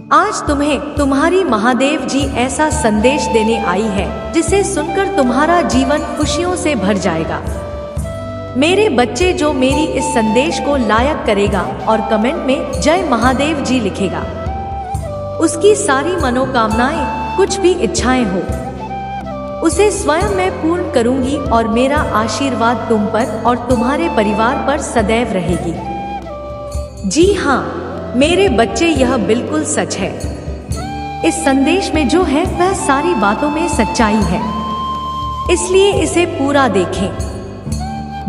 आज तुम्हें तुम्हारी महादेव जी ऐसा संदेश देने आई है जिसे सुनकर तुम्हारा जीवन खुशियों से भर जाएगा। मेरे बच्चे, जो मेरी इस संदेश को लायक करेगा और कमेंट में जय महादेव जी लिखेगा, उसकी सारी मनोकामनाएं, कुछ भी इच्छाएं हो, उसे स्वयं मैं पूर्ण करूंगी और मेरा आशीर्वाद तुम पर और तुम्हारे परिवार पर सदैव रहेगी। जी हाँ मेरे बच्चे, यह बिल्कुल सच है। इस संदेश में जो है वह सारी बातों में सच्चाई है, इसलिए इसे पूरा देखें,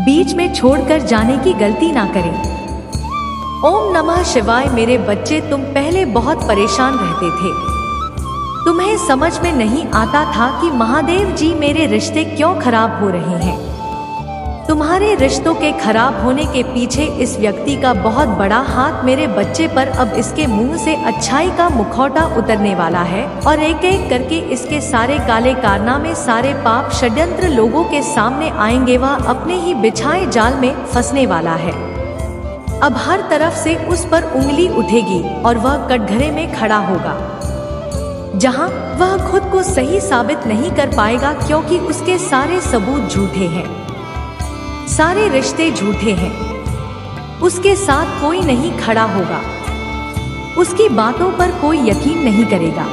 बीच में छोड़कर जाने की गलती ना करें। ओम नमः शिवाय। मेरे बच्चे, तुम पहले बहुत परेशान रहते थे। तुम्हें समझ में नहीं आता था कि महादेव जी मेरे रिश्ते क्यों खराब हो रहे हैं। तुम्हारे रिश्तों के खराब होने के पीछे इस व्यक्ति का बहुत बड़ा हाथ। मेरे बच्चे, पर अब इसके मुंह से अच्छाई का मुखौटा उतरने वाला है और एक एक करके इसके सारे काले कारनामे, सारे पाप षड्यंत्र लोगों के सामने आएंगे। वह अपने ही बिछाए जाल में फंसने वाला है। अब हर तरफ से उस पर उंगली उठेगी और वह कटघरे में खड़ा होगा, जहां वह खुद को सही साबित नहीं कर पाएगा, क्योंकि उसके सारे सबूत झूठे हैं, सारे रिश्ते झूठे हैं। उसके साथ कोई नहीं खड़ा होगा, उसकी बातों पर कोई यकीन नहीं करेगा।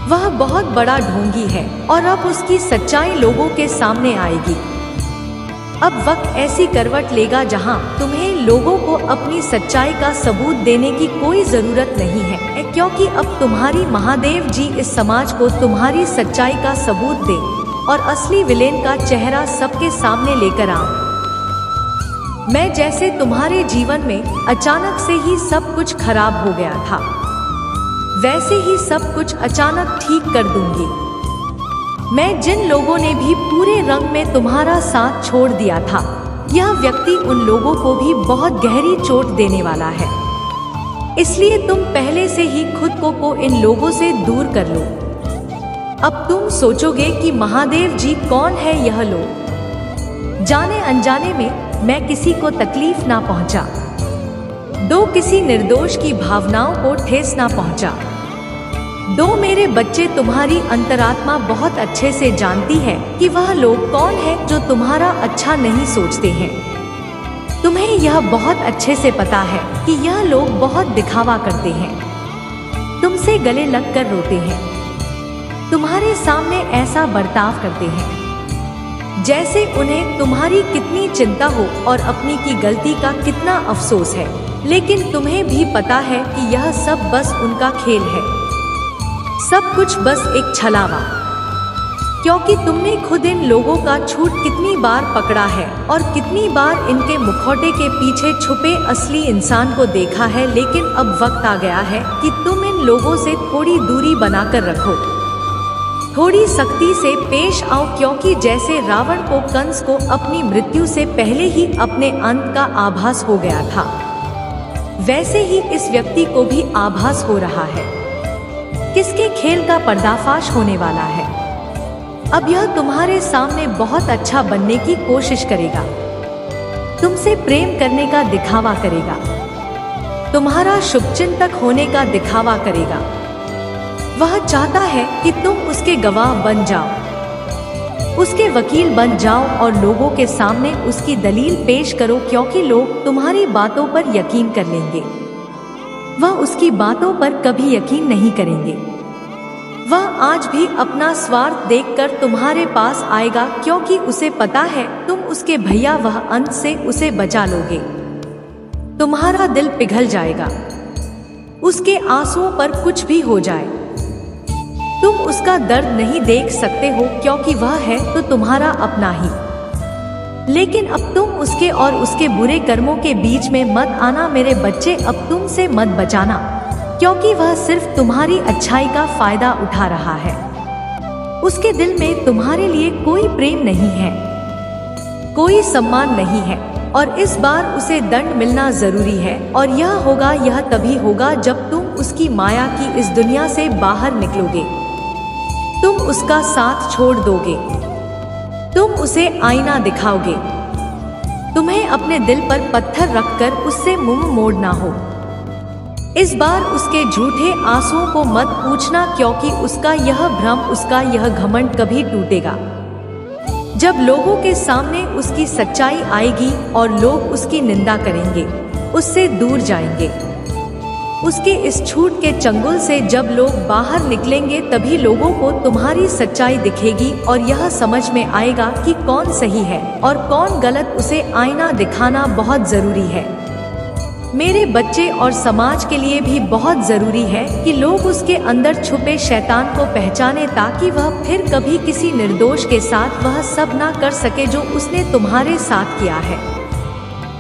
वह बहुत बड़ा ढोंगी है और अब उसकी सच्चाई लोगों के सामने आएगी। अब वक्त ऐसी करवट लेगा जहां तुम्हें लोगों को अपनी सच्चाई का सबूत देने की कोई जरूरत नहीं है, क्योंकि अब तुम्हारी महादेव जी इस समाज को तुम्हारी सच्चाई का सबूत दे और असली विलेन का चेहरा सबके सामने लेकर आऊं। मैं जैसे तुम्हारे जीवन में अचानक से ही सब कुछ खराब हो गया था, वैसे ही सब कुछ अचानक ठीक कर दूंगी। मैं जिन लोगों ने भी पूरे रंग में तुम्हारा साथ छोड़ दिया था, यह व्यक्ति उन लोगों को भी बहुत गहरी चोट देने वाला है। इसलिए तुम पहले से ही खुद को इन लोगों से दूर कर लो। अब तुम सोचोगे कि महादेव जी कौन है यह लोग। जाने अनजाने में मैं किसी को तकलीफ ना पहुंचा, दो किसी निर्दोष की भावनाओं को ठेस ना पहुंचा। दो मेरे बच्चे, तुम्हारी अंतरात्मा बहुत अच्छे से जानती है कि वह लोग कौन है जो तुम्हारा अच्छा नहीं सोचते हैं। तुम्हें यह बहुत अच्छे से पता है कि यह लोग बहुत दिखावा करते हैं, तुमसे गले लगकर रोते हैं, तुम्हारे सामने ऐसा बर्ताव करते हैं जैसे उन्हें तुम्हारी कितनी चिंता हो और अपनी की गलती का कितना अफसोस है। लेकिन तुम्हें भी पता है कि यह सब बस उनका खेल है, सब कुछ बस एक छलावा, क्योंकि तुमने खुद इन लोगों का झूठ कितनी बार पकड़ा है और कितनी बार इनके मुखौटे के पीछे छुपे असली इंसान को देखा है। लेकिन अब वक्त आ गया है कि तुम इन लोगों से थोड़ी दूरी बनाकर रखो, थोड़ी सख्ती से पेश आओ, क्योंकि जैसे रावण को कंस को अपनी मृत्यु से पहले ही अपने अंत का आभास हो गया था, वैसे ही इस व्यक्ति को भी आभास हो रहा है किसके खेल का पर्दाफाश होने वाला है। अब यह तुम्हारे सामने बहुत अच्छा बनने की कोशिश करेगा, तुमसे प्रेम करने का दिखावा करेगा, तुम्हारा शुभचिंतक होने का दिखावा करेगा। वह चाहता है कि तुम उसके गवाह बन जाओ, उसके वकील बन जाओ और लोगों के सामने उसकी दलील पेश करो, क्योंकि लोग तुम्हारी बातों पर यकीन कर लेंगे, वह उसकी बातों पर कभी यकीन नहीं करेंगे। वह आज भी अपना स्वार्थ देखकर तुम्हारे पास आएगा, क्योंकि उसे पता है तुम उसके भैया, वह अंत से उसे बचा लोगे। तुम्हारा दिल पिघल जाएगा, उसके आंसुओं पर कुछ भी हो जाए, तुम उसका दर्द नहीं देख सकते हो, क्योंकि वह है तो तुम्हारा अपना ही। लेकिन अब तुम उसके और उसके बुरे कर्मों के बीच में मत आना मेरे बच्चे, अब तुमसे मत बचाना, क्योंकि वह सिर्फ तुम्हारी अच्छाई का फायदा उठा रहा है। उसके दिल में तुम्हारे लिए कोई प्रेम नहीं है, कोई सम्मान नहीं है, और इस बार उसे दंड मिलना जरूरी है। और यह तभी होगा जब तुम उसकी माया की इस दुनिया से बाहर निकलोगे, तुम उसका साथ छोड़ दोगे, तुम उसे आईना दिखाओगे, तुम्हें अपने दिल पर पत्थर रखकर उससे मुंह मोड़ना हो। इस बार उसके झूठे आंसुओं को मत पूछना, क्योंकि उसका यह भ्रम, उसका यह घमंड कभी टूटेगा जब लोगों के सामने उसकी सच्चाई आएगी और लोग उसकी निंदा करेंगे, उससे दूर जाएंगे। उसके इस झूठ के चंगुल से जब लोग बाहर निकलेंगे, तभी लोगों को तुम्हारी सच्चाई दिखेगी और यह समझ में आएगा कि कौन सही है और कौन गलत। उसे आईना दिखाना बहुत जरूरी है। मेरे बच्चे और समाज के लिए भी बहुत जरूरी है कि लोग उसके अंदर छुपे शैतान को पहचाने, ताकि वह फिर कभी किसी निर्दोष के साथ वह सब ना कर सके जो उसने तुम्हारे साथ किया है।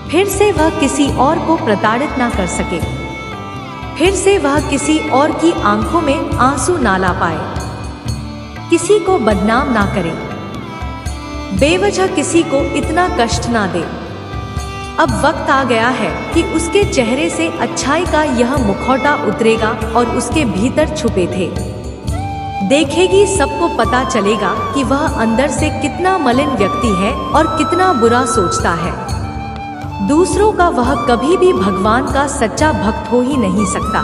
फिर से वह किसी और को प्रताड़ित ना कर सके, फिर से वह किसी और की आंखों में आंसू ना ला पाए, किसी को बदनाम ना करे, बेवजह किसी को इतना कष्ट ना दे। अब वक्त आ गया है कि उसके चेहरे से अच्छाई का यह मुखौटा उतरेगा और उसके भीतर छुपे थे देखेगी। सबको पता चलेगा कि वह अंदर से कितना मलिन व्यक्ति है और कितना बुरा सोचता है। दूसरों का वह कभी भी भगवान का सच्चा भक्त हो ही नहीं सकता।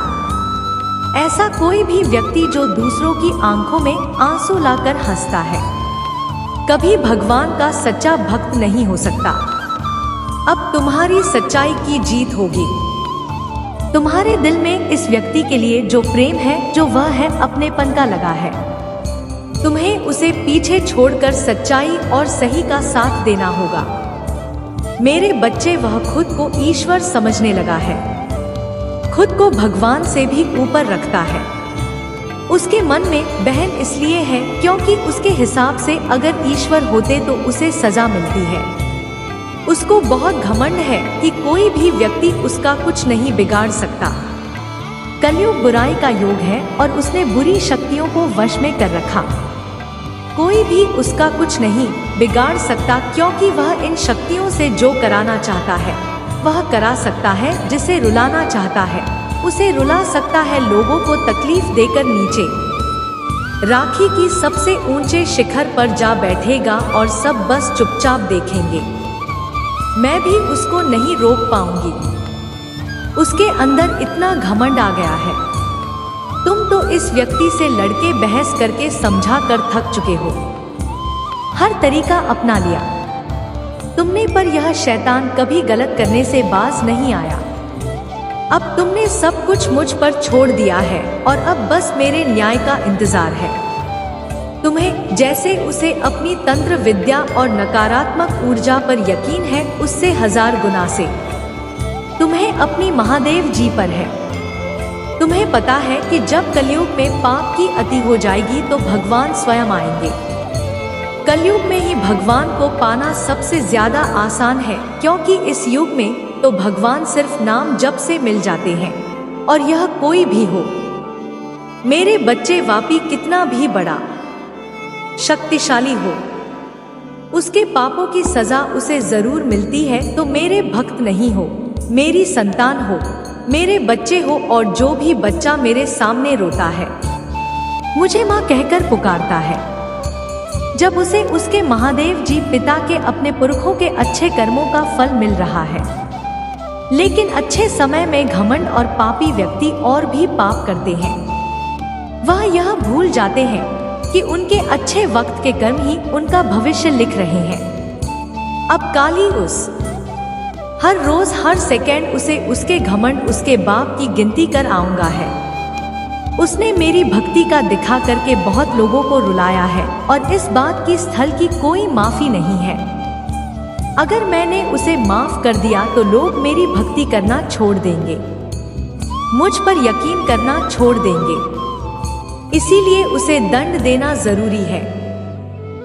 ऐसा कोई भी व्यक्ति जो दूसरों की आंखों में आंसू लाकर हंसता है, कभी भगवान का सच्चा भक्त नहीं हो सकता। अब तुम्हारी सच्चाई की जीत होगी। तुम्हारे दिल में इस व्यक्ति के लिए जो प्रेम है, जो वह है, अपनेपन का लगा है। तुम्हें उसे पीछे छोड़कर सच्चाई और सही का साथ देना होगा। मेरे बच्चे, वह खुद को ईश्वर समझने लगा है, खुद को भगवान से भी ऊपर रखता है। उसके मन में बहन इसलिए है क्योंकि उसके हिसाब से अगर ईश्वर होते तो उसे सजा मिलती है। उसको बहुत घमंड है कि कोई भी व्यक्ति उसका कुछ नहीं बिगाड़ सकता। कलयुग बुराई का युग है और उसने बुरी शक्तियों को वश में कर रखा। कोई भी उसका कुछ नहीं बिगाड़ सकता, क्योंकि वह इन शक्तियों से जो कराना चाहता है वह करा सकता है। जिसे रुलाना चाहता है उसे रुला सकता है। लोगों को तकलीफ देकर नीचे राखी की सबसे ऊंचे शिखर पर जा बैठेगा और सब बस चुपचाप देखेंगे। मैं भी उसको नहीं रोक पाऊंगी। उसके अंदर इतना घमंड आ गया है। तुम तो इस व्यक्ति से लड़के बहस करके समझा कर थक चुके हो, हर तरीका अपना लिया तुमने, पर यह शैतान कभी गलत करने से बाज नहीं आया। अब तुमने सब कुछ मुझ पर छोड़ दिया है और अब बस मेरे न्याय का इंतजार है। तुम्हें जैसे उसे अपनी तंत्र विद्या और नकारात्मक ऊर्जा पर यकीन है, उससे 1000 गुना से तुम्हें अपनी महादेव जी पर है। तुम्हें पता है कि जब कलयुग में पाप की अति हो जाएगी तो भगवान स्वयं आएंगे। कलयुग में ही भगवान को पाना सबसे ज्यादा आसान है, क्योंकि इस युग में तो भगवान सिर्फ नाम जप से मिल जाते हैं, और यह कोई भी हो। मेरे बच्चे, वापी कितना भी बड़ा शक्तिशाली हो, उसके पापों की सजा उसे जरूर मिलती है। तो मेरे भक्त नहीं हो, मेरी संतान हो, मेरे बच्चे हो, और जो भी बच्चा मेरे सामने रोता है, मुझे माँ कहकर पुकारता है, जब उसे उसके महादेव जी पिता के अपने पुरखों के अच्छे कर्मों का फल मिल रहा है। लेकिन अच्छे समय में घमंड और पापी व्यक्ति और भी पाप करते हैं। वह यह भूल जाते हैं कि उनके अच्छे वक्त के कर्म ही उनका भविष्य लिख रहे हैं। अब काली उस हर रोज हर सेकंड उसे उसके घमंड, उसके बाप की गिनती कर आऊंगा है। उसने मेरी भक्ति का दिखा करके बहुत लोगों को रुलाया है और इस बात की स्थल की कोई माफी नहीं है। अगर मैंने उसे माफ कर दिया तो लोग मेरी भक्ति करना छोड़ देंगे, मुझ पर यकीन करना छोड़ देंगे। इसीलिए उसे दंड देना जरूरी है।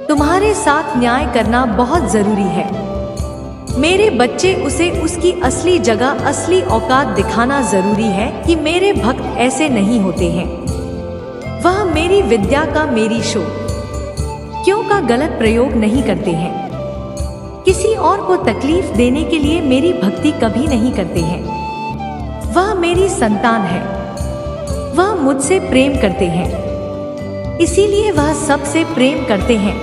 तुम्हारे साथ न्याय करना बहुत जरूरी है। मेरे बच्चे, उसे उसकी असली जगह, असली औकात दिखाना जरूरी है कि मेरे भक्त ऐसे नहीं होते हैं। वह मेरी विद्या का, मेरी शो क्यों का गलत प्रयोग नहीं करते हैं। किसी और को तकलीफ देने के लिए मेरी भक्ति कभी नहीं करते हैं। वह मेरी संतान है, वह मुझसे प्रेम करते हैं। इसीलिए वह सबसे प्रेम करते हैं,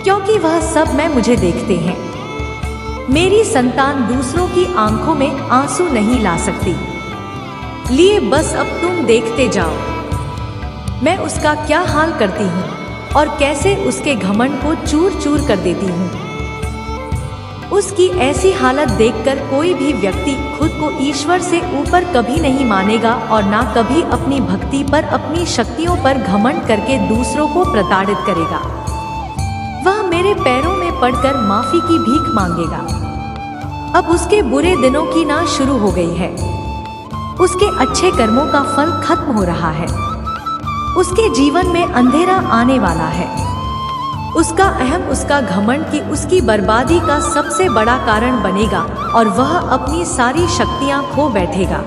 क्योंकि वह सब में मुझे देखते हैं। मेरी संतान दूसरों की आंखों में आंसू नहीं ला सकती। लिए बस अब तुम देखते जाओ मैं उसका क्या हाल करती हूँ और कैसे उसके घमंड को चूर चूर कर देती हूँ। उसकी ऐसी हालत देखकर कोई भी व्यक्ति खुद को ईश्वर से ऊपर कभी नहीं मानेगा और ना कभी अपनी भक्ति पर, अपनी शक्तियों पर घमंड करके दूसरों को प्रताड़ित करेगा। वह मेरे पैरों में पड़कर माफी की भीख मांगेगा। अब उसके बुरे दिनों की ना शुरू हो गई है। उसके अच्छे कर्मों का फल खत्म हो रहा है। उसके जीवन में अंधेरा आने वाला है। उसका अहम, उसका घमंड की उसकी बर्बादी का सबसे बड़ा कारण बनेगा और वह अपनी सारी शक्तियां खो बैठेगा।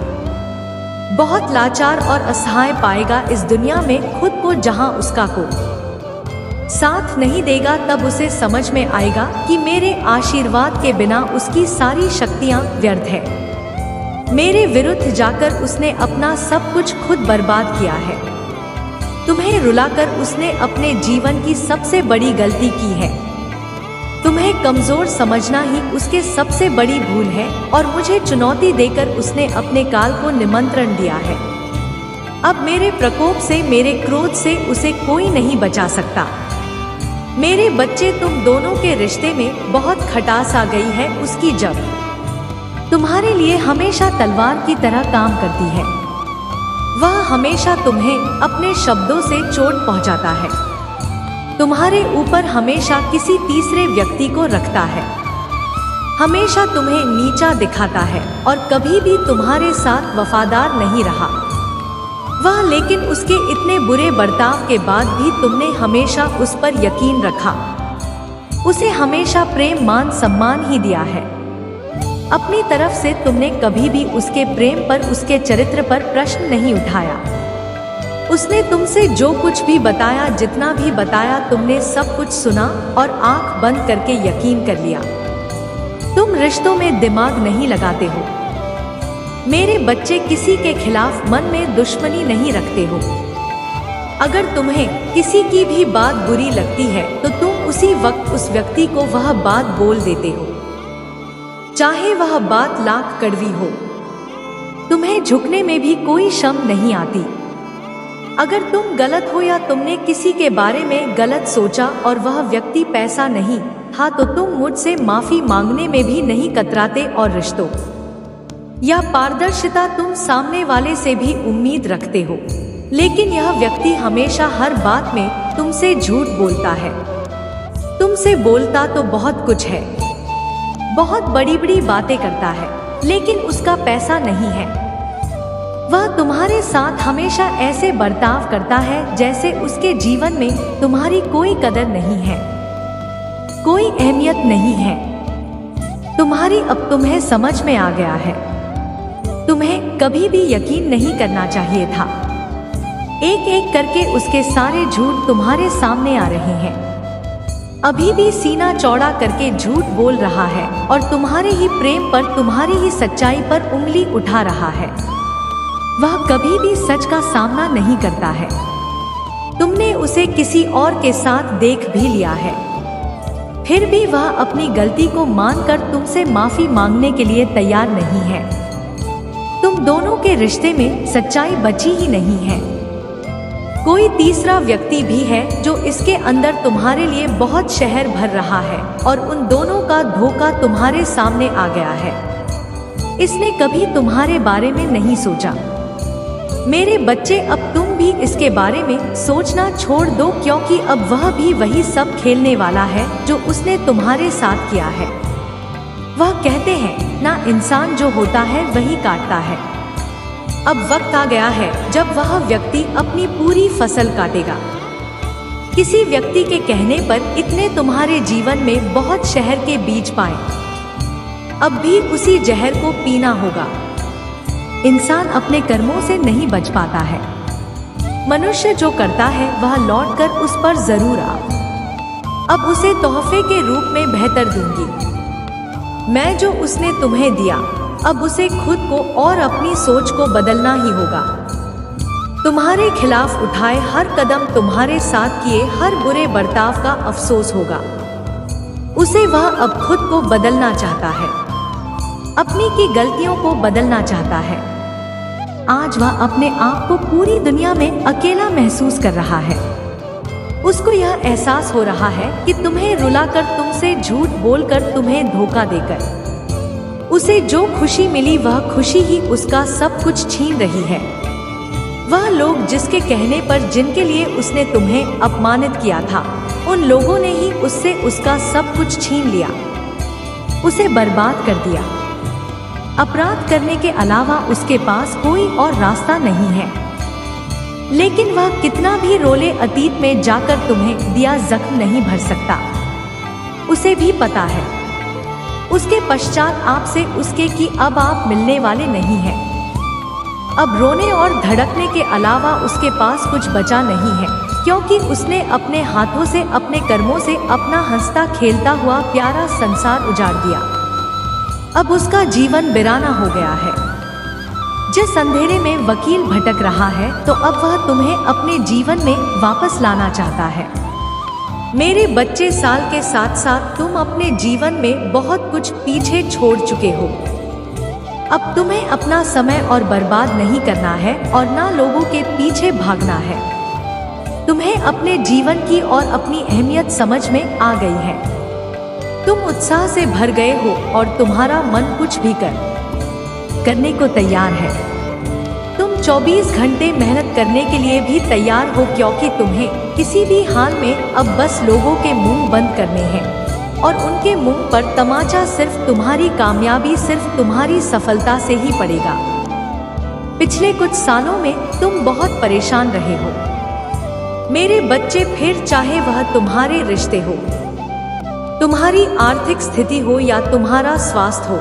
बहुत लाचार और असहाय पाएगा इस दुनिया में खुद को, जहां उसका को साथ नहीं देगा। तब उसे समझ में आएगा कि मेरे आशीर्वाद के बिना उसकी सारी शक्तियां व्यर्थ है। मेरे विरुद्ध जाकर उसने अपना सब कुछ खुद बर्बाद किया है। तुम्हें रुलाकर उसने अपने जीवन की सबसे बड़ी गलती की है। तुम्हें कमजोर समझना ही उसके सबसे बड़ी भूल है और मुझे चुनौती देकर उसने अपने काल को निमंत्रण दिया है। अब मेरे प्रकोप से, मेरे क्रोध से उसे कोई नहीं बचा सकता। मेरे बच्चे, तुम दोनों के रिश्ते में बहुत खटास आ गई है उसकी, जब तुम्हारे लिए हमेशा तलवार की तरह काम करती है। वह हमेशा तुम्हें अपने शब्दों से चोट पहुंचाता है। तुम्हारे ऊपर हमेशा किसी तीसरे व्यक्ति को रखता है। हमेशा तुम्हें नीचा दिखाता है और कभी भी तुम्हारे साथ वफादार नहीं रहा। वह लेकिन उसके इतने बुरे बर्ताव के बाद भी तुमने हमेशा उस पर यकीन रखा। उसे हमेशा प्रेम, मान, सम्मान ही दिया है। अपनी तरफ से तुमने कभी भी उसके प्रेम पर, उसके चरित्र पर प्रश्न नहीं उठाया। उसने तुमसे जो कुछ भी बताया, जितना भी बताया, तुमने सब कुछ सुना और आंख बंद करके यकीन कर लिया। तुम रिश्तों में दिमाग नहीं लगाते हो। मेरे बच्चे, किसी के खिलाफ मन में दुश्मनी नहीं रखते हो। अगर तुम्हें किसी की भी बात बुरी लगती है तो तुम उसी वक्त उस व्यक्ति को वह बात बोल देते हो, चाहे वह बात लाख कड़वी हो। तुम्हें झुकने में भी कोई शर्म नहीं आती। अगर तुम गलत हो या तुमने किसी के बारे में गलत सोचा और वह व्यक्ति पैसा नहीं था तो तुम मुझसे माफी मांगने में भी नहीं कतराते और रिश्तों या पारदर्शिता तुम सामने वाले से भी उम्मीद रखते हो। लेकिन यह व्यक्ति हमेशा हर बात में तुमसे झूठ बोलता है। तुमसे बोलता तो बहुत कुछ है, बहुत बड़ी बड़ी बातें करता है, लेकिन उसका पैसा नहीं है। वह तुम्हारे साथ हमेशा ऐसे बर्ताव करता है जैसे उसके जीवन में तुम्हारी कोई कदर नहीं है, कोई अहमियत नहीं है। अब तुम्हें समझ में आ गया है। तुम्हें कभी भी यकीन नहीं करना चाहिए था। एक एक करके उसके सारे झूठ तुम्हारे सामने आ रहे हैं। अभी भी सीना चौड़ा करके झूठ बोल रहा है और तुम्हारे ही प्रेम पर, तुम्हारी ही सच्चाई पर उंगली उठा रहा है। वह कभी भी सच का सामना नहीं करता है। तुमने उसे किसी और के साथ देख भी लिया है, फिर भी वह अपनी गलती को मानकर तुमसे माफी मांगने के लिए तैयार नहीं है। तुम दोनों के रिश्ते में सच्चाई बची ही नहीं है। कोई तीसरा व्यक्ति भी है जो इसके अंदर तुम्हारे लिए बहुत शहर भर रहा है और उन दोनों का धोखा तुम्हारे सामने आ गया है। इसने कभी तुम्हारे बारे में नहीं सोचा। मेरे बच्चे, अब तुम भी इसके बारे में सोचना छोड़ दो, क्योंकि अब वह भी वही सब खेलने वाला है जो उसने तुम्हारे साथ किया है। वह कहते हैं ना, इंसान जो होता है वही काटता है। अब वक्त आ गया है जब वह व्यक्ति अपनी पूरी फसल काटेगा। किसी व्यक्ति के कहने पर इतने तुम्हारे जीवन में बहुत शहर के बीज पाए, अब भी उसी जहर को पीना होगा। इंसान अपने कर्मों से नहीं बच पाता है। मनुष्य जो करता है वह लौटकर उस पर जरूर आ। अब उसे तोहफे के रूप में बेहतर दूंगी मैं जो उसने तुम्हें दिया। अब उसे खुद को और अपनी सोच को बदलना ही होगा। तुम्हारे खिलाफ उठाए हर कदम, तुम्हारे साथ किए हर बुरे बर्ताव का अफसोस होगा। उसे वह अब खुद को बदलना चाहता है, अपनी की गलतियों को बदलना चाहता है। आज वह अपने आप को पूरी दुनिया में अकेला महसूस कर रहा है। उसको यह एहसास हो रहा है कि तुम्हें रुलाकर, तुमसे झूठ बोलकर, तुम्हें धोखा देकर उसे जो खुशी मिली वह खुशी ही उसका सब कुछ छीन रही है। वह लोग जिसके कहने पर, जिनके लिए उसने तुम्हें अपमानित किया था, उन लोगों ने ही उससे उसका सब कुछ छीन लिया, उसे बर्बाद कर दिया। अपराध करने के अलावा उसके पास कोई और रास्ता नहीं है। लेकिन वह कितना भी रोले, अतीत में जाकर तुम्हें दिया जख्म नहीं भर सकता। उसे भी पता है उसके पश्चात आपसे उसके कि अब आप मिलने वाले नहीं हैं। अब रोने और धड़कने के अलावा उसके पास कुछ बचा नहीं है, क्योंकि उसने अपने हाथों से, अपने कर्मों से अपना हंसता खेलता हुआ प्यारा संसार उजाड़ दिया। अब उसका जीवन वीराना हो गया है। जिस अंधेरे में वकील भटक रहा है, तो अब वह तुम्हें अपने जीवन में वापस लाना चाहता है। मेरे बच्चे, साल के साथ साथ तुम अपने जीवन में बहुत कुछ पीछे छोड़ चुके हो। अब तुम्हें अपना समय और बर्बाद नहीं करना है और ना लोगों के पीछे भागना है। तुम्हें अपने जीवन की और अपनी अहमियत समझ में आ गई है। तुम उत्साह से भर गए हो और तुम्हारा मन कुछ भी करने को तैयार है। तुम 24 घंटे मेहनत करने के लिए भी तैयार हो, क्योंकि तुम्हें किसी भी हाल में अब बस लोगों के मुंह बंद करने हैं और उनके मुंह पर तमाचा सिर्फ तुम्हारी कामयाबी, सिर्फ तुम्हारी सफलता से ही पड़ेगा। पिछले कुछ सालों में तुम बहुत परेशान रहे हो मेरे बच्चे, फिर चाहे वह तुम्हारे रिश्ते हो, तुम्हारी आर्थिक स्थिति हो या तुम्हारा स्वास्थ्य हो।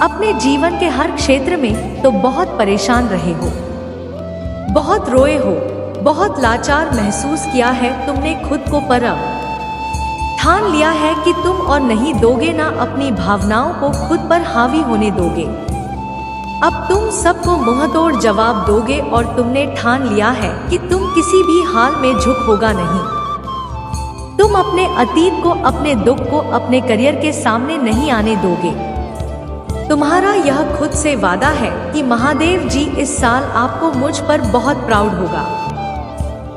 अपने जीवन के हर क्षेत्र में तो बहुत परेशान रहे हो, बहुत रोए हो, बहुत लाचार महसूस किया है। तुमने खुद को पर ठान लिया है कि तुम और नहीं दोगे, ना अपनी भावनाओं को खुद पर हावी होने दोगे। अब तुम सबको मुंहतोड़ जवाब दोगे और तुमने ठान लिया है कि तुम किसी भी हाल में झुक होगा नहीं। तुम अपने अतीत को, अपने दुख को, अपने करियर के सामने नहीं आने दोगे। तुम्हारा यह खुद से वादा है कि महादेव जी इस साल आपको मुझ पर बहुत प्राउड होगा,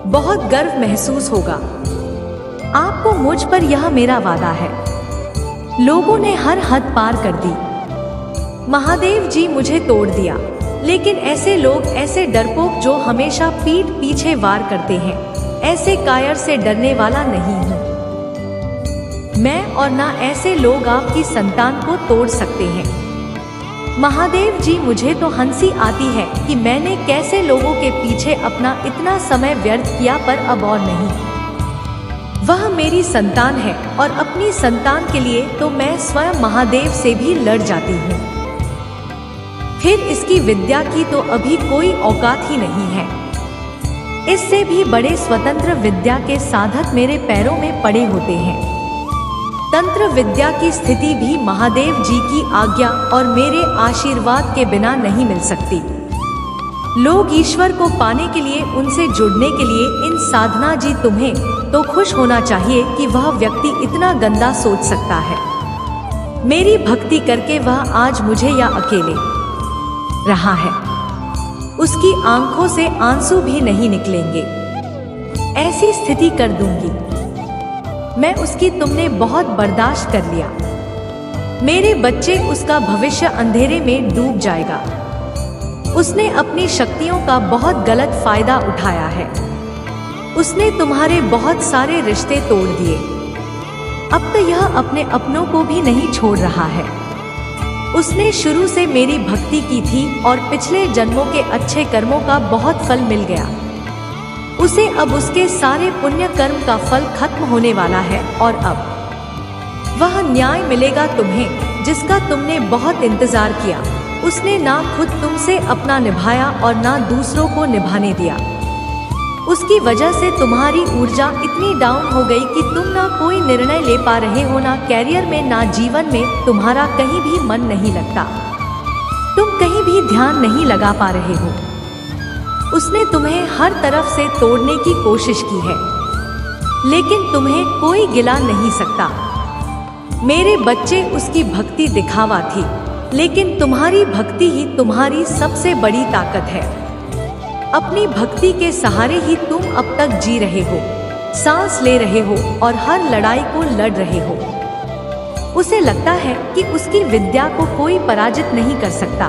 बहुत गर्व महसूस होगा आपको मुझ पर, यह मेरा वादा है। लोगों ने हर हद पार कर दी, महादेव जी मुझे तोड़ दिया, लेकिन ऐसे लोग, ऐसे डरपोक जो हमेशा पीठ पीछे वार करते हैं, ऐसे कायर से डरने वाला नहीं हूँ मैं, और ना ऐसे लोग आपकी संतान को तोड़ सकते हैं। महादेव जी, मुझे तो हंसी आती है कि मैंने कैसे लोगों के पीछे अपना इतना समय व्यर्थ किया, पर अब और नहीं। वह मेरी संतान है और अपनी संतान के लिए तो मैं स्वयं महादेव से भी लड़ जाती हूँ। फिर इसकी विद्या की तो अभी कोई औकात ही नहीं है। इससे भी बड़े स्वतंत्र विद्या के साधक मेरे पैरों में पड़े होते हैं। तंत्र विद्या की स्थिति भी महादेव जी की आज्ञा और मेरे आशीर्वाद के बिना नहीं मिल सकती। लोग ईश्वर को पाने के लिए, उनसे जुड़ने के लिए इन साधना जी, तुम्हें तो खुश होना चाहिए कि वह व्यक्ति इतना गंदा सोच सकता है। मेरी भक्ति करके वह आज मुझे या अकेले रहा है, उसकी आंखों से आंसू भी नहीं निकलेंगे। ऐसी स्थिति कर दूंगी मैं उसकी, तुमने बहुत बर्दाश्त कर लिया। मेरे बच्चे, उसका भविष्य अंधेरे में डूब जाएगा। उसने अपनी शक्तियों का बहुत गलत फायदा उठाया है। उसने तुम्हारे बहुत सारे रिश्ते तोड़ दिए। अब तो यह अपने अपनों को भी नहीं छोड़ रहा है। उसने शुरू से मेरी भक्ति की थी और पिछले जन्मों के अच्छे कर्मों का बहुत फल मिल गया उसे। अब उसके सारे पुण्य कर्म का फल खत्म होने वाला है और अब वह न्याय मिलेगा तुम्हें, जिसका तुमने बहुत इंतजार किया। उसने ना खुद तुमसे अपना निभाया और ना दूसरों को निभाने दिया। उसकी वजह से तुम्हारी ऊर्जा इतनी डाउन हो गई कि तुम ना कोई निर्णय ले पा रहे हो, ना कैरियर में, ना जीवन में। तुम्हारा कहीं भी मन नहीं लगता, तुम कहीं भी ध्यान नहीं लगा पा रहे हो। उसने तुम्हें हर तरफ से तोड़ने की कोशिश की है, लेकिन तुम्हें कोई गिला नहीं सकता। मेरे बच्चे, उसकी भक्ति दिखावा थी, लेकिन तुम्हारी भक्ति ही तुम्हारी सबसे बड़ी ताकत है। अपनी भक्ति के सहारे ही तुम अब तक जी रहे हो, सांस ले रहे हो और हर लड़ाई को लड़ रहे हो। उसे लगता है कि उसकी विद्या को कोई पराजित नहीं कर सकता।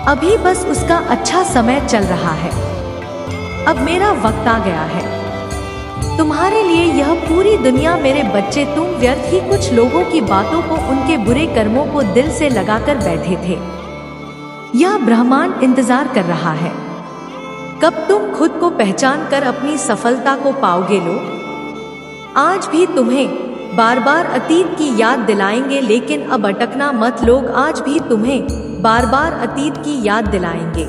अभी बस उसका अच्छा समय चल रहा है। अब मेरा वक्त आ गया है। तुम्हारे लिए यह पूरी दुनिया मेरे बच्चे, तुम व्यर्थ ही कुछ लोगों की बातों को, उनके बुरे कर्मों को दिल से लगाकर बैठे थे। यह ब्रह्मांड इंतजार कर रहा है कब तुम खुद को पहचान कर अपनी सफलता को पाओगे। लो, आज भी तुम्हें बार बार अतीत की याद दिलाएंगे, लेकिन अब अटकना मत। लोग आज भी तुम्हें बार बार अतीत की याद दिलाएंगे,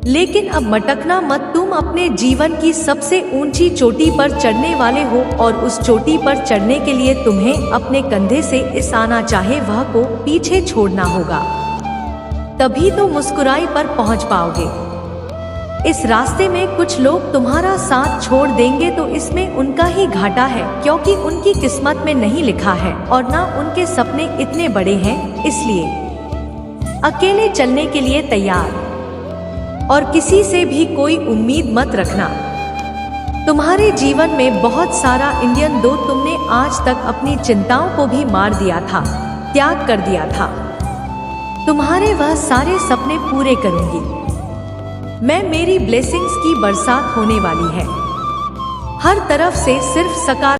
लेकिन अब मटकना मत। तुम अपने जीवन की सबसे ऊंची चोटी पर चढ़ने वाले हो और उस चोटी पर चढ़ने के लिए तुम्हें अपने कंधे से इस आना चाहे वह को पीछे छोड़ना होगा, तभी तो मुस्कुराई पर पहुंच पाओगे। इस रास्ते में कुछ लोग तुम्हारा साथ छोड़ देंगे तो इसमें उनका ही घाटा है, क्योंकि उनकी किस्मत में नहीं लिखा है और ना उनके सपने इतने बड़े हैं। इसलिए अकेले चलने के लिए तैयार और किसी से भी कोई उम्मीद मत रखना। तुम्हारे जीवन में बहुत सारा इंडियन दो, तुमने आज तक अपनी चिंताओं को भी मार दिया था, त्याग कर दिया था। तुम्हारे वह सारे सपने पूरे करूंगी मैं। मेरी ब्लेसिंग्स की बरसात होने वाली है। हर तरफ से सिर्फ सकारात्मक